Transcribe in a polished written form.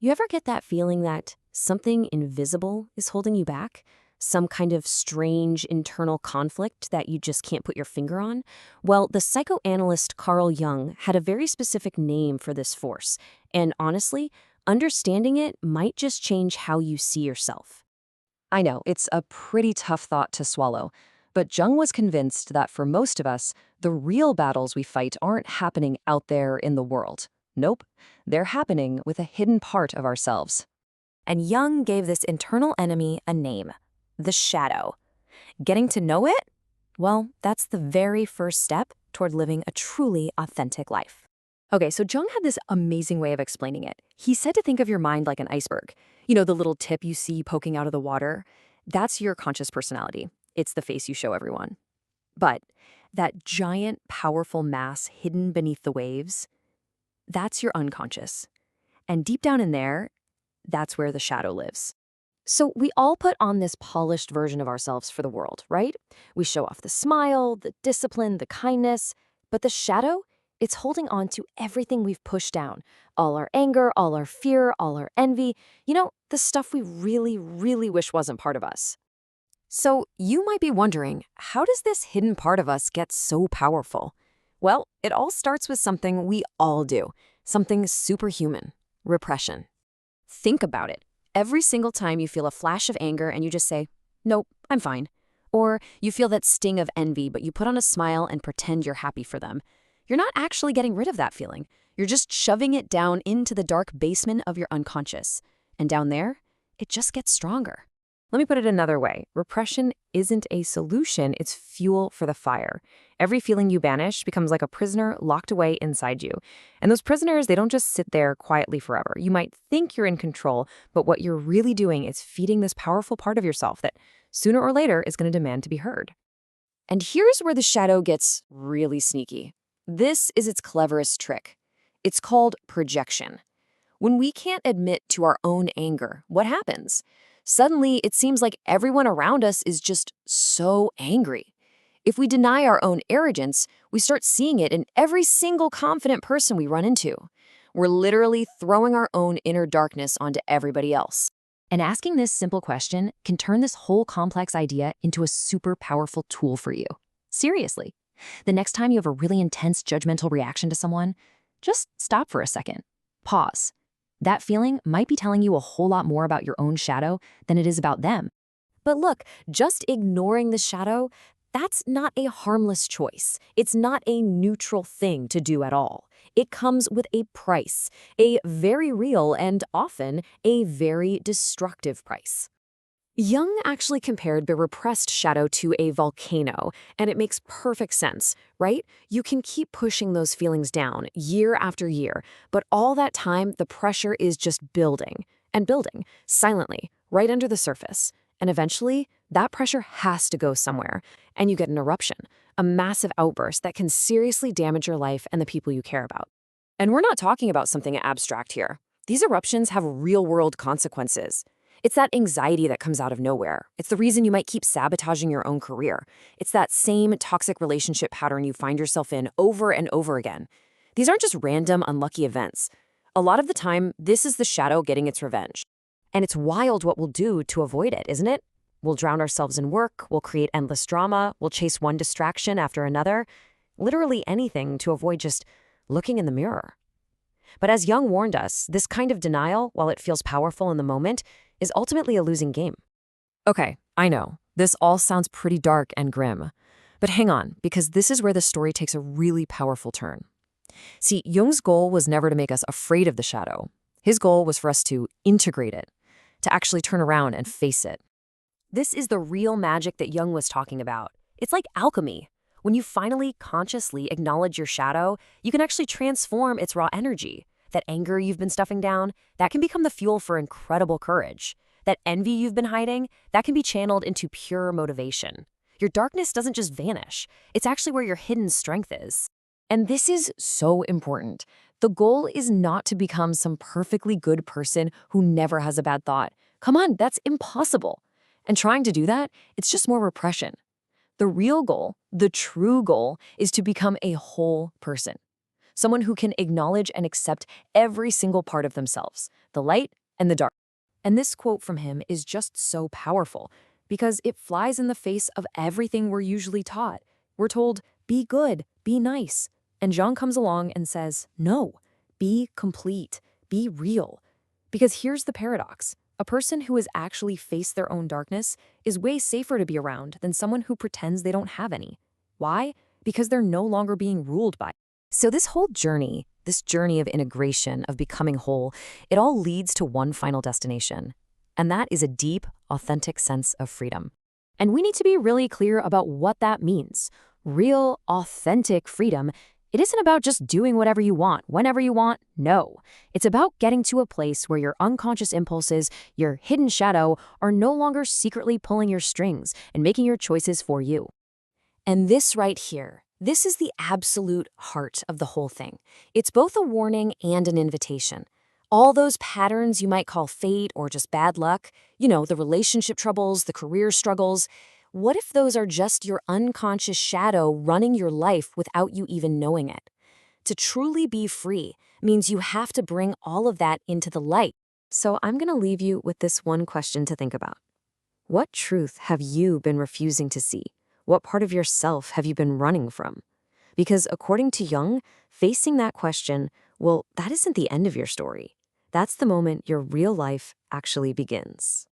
You ever get that feeling that something invisible is holding you back? Some kind of strange internal conflict that you just can't put your finger on? Well, the psychoanalyst Carl Jung had a very specific name for this force, and honestly, understanding it might just change how you see yourself. I know, it's a pretty tough thought to swallow, but Jung was convinced that for most of us, the real battles we fight aren't happening out there in the world. Nope, they're happening with a hidden part of ourselves. And Jung gave this internal enemy a name: the shadow. Getting to know it? Well, that's the very first step toward living a truly authentic life. Okay, so Jung had this amazing way of explaining it. He said to think of your mind like an iceberg. You know, the little tip you see poking out of the water? That's your conscious personality. It's the face you show everyone. But that giant, powerful mass hidden beneath the waves, that's your unconscious. And deep down in there, that's where the shadow lives. So we all put on this polished version of ourselves for the world, right? We show off the smile, the discipline, the kindness, but the shadow, it's holding on to everything we've pushed down. All our anger, all our fear, all our envy, the stuff we really, really wish wasn't part of us. So you might be wondering, how does this hidden part of us get so powerful? Well, it all starts with something we all do, something superhuman: repression. Think about it. Every single time you feel a flash of anger and you just say, "Nope, I'm fine." Or you feel that sting of envy, but you put on a smile and pretend you're happy for them. You're not actually getting rid of that feeling. You're just shoving it down into the dark basement of your unconscious. And down there, it just gets stronger. Let me put it another way. Repression isn't a solution, it's fuel for the fire. Every feeling you banish becomes like a prisoner locked away inside you. And those prisoners, they don't just sit there quietly forever. You might think you're in control, but what you're really doing is feeding this powerful part of yourself that sooner or later is going to demand to be heard. And here's where the shadow gets really sneaky. This is its cleverest trick. It's called projection. When we can't admit to our own anger, what happens? Suddenly, it seems like everyone around us is just so angry. If we deny our own arrogance, we start seeing it in every single confident person we run into. We're literally throwing our own inner darkness onto everybody else. And asking this simple question can turn this whole complex idea into a super powerful tool for you. Seriously. The next time you have a really intense judgmental reaction to someone, just stop for a second. Pause. That feeling might be telling you a whole lot more about your own shadow than it is about them. But look, just ignoring the shadow, that's not a harmless choice. It's not a neutral thing to do at all. It comes with a price, a very real and often a very destructive price. Jung actually compared the repressed shadow to a volcano, and it makes perfect sense, right? You can keep pushing those feelings down year after year, but all that time, the pressure is just building and building silently right under the surface. And eventually, that pressure has to go somewhere, and you get an eruption, a massive outburst that can seriously damage your life and the people you care about. And we're not talking about something abstract here. These eruptions have real-world consequences. It's that anxiety that comes out of nowhere. It's the reason you might keep sabotaging your own career. It's that same toxic relationship pattern you find yourself in over and over again. These aren't just random, unlucky events. A lot of the time, this is the shadow getting its revenge. And it's wild what we'll do to avoid it, isn't it? We'll drown ourselves in work, we'll create endless drama, we'll chase one distraction after another. Literally anything to avoid just looking in the mirror. But as Jung warned us, this kind of denial, while it feels powerful in the moment, is ultimately a losing game. Okay, I know, this all sounds pretty dark and grim. But hang on, because this is where the story takes a really powerful turn. See, Jung's goal was never to make us afraid of the shadow. His goal was for us to integrate it, to actually turn around and face it. This is the real magic that Jung was talking about. It's like alchemy. When you finally consciously acknowledge your shadow, you can actually transform its raw energy. That anger you've been stuffing down, that can become the fuel for incredible courage. That envy you've been hiding, that can be channeled into pure motivation. Your darkness doesn't just vanish. It's actually where your hidden strength is. And this is so important. The goal is not to become some perfectly good person who never has a bad thought. Come on, that's impossible. And trying to do that, it's just more repression. The real goal, the true goal, is to become a whole person. someone who can acknowledge and accept every single part of themselves, the light and the dark. And this quote from him is just so powerful because it flies in the face of everything we're usually taught. We're told, be good, be nice. And Jung comes along and says, no, be complete, be real. Because here's the paradox. A person who has actually faced their own darkness is way safer to be around than someone who pretends they don't have any. Why? Because they're no longer being ruled by it. So this whole journey, this journey of integration, of becoming whole, it all leads to one final destination. And that is a deep, authentic sense of freedom. And we need to be really clear about what that means. Real, authentic freedom. It isn't about just doing whatever you want, whenever you want. No. It's about getting to a place where your unconscious impulses, your hidden shadow, are no longer secretly pulling your strings and making your choices for you. And this right here, this is the absolute heart of the whole thing. It's both a warning and an invitation. All those patterns you might call fate or just bad luck, the relationship troubles, the career struggles, what if those are just your unconscious shadow running your life without you even knowing it? To truly be free means you have to bring all of that into the light. So I'm going to leave you with this one question to think about. What truth have you been refusing to see? What part of yourself have you been running from? Because according to Jung, facing that question, well, that isn't the end of your story. That's the moment your real life actually begins.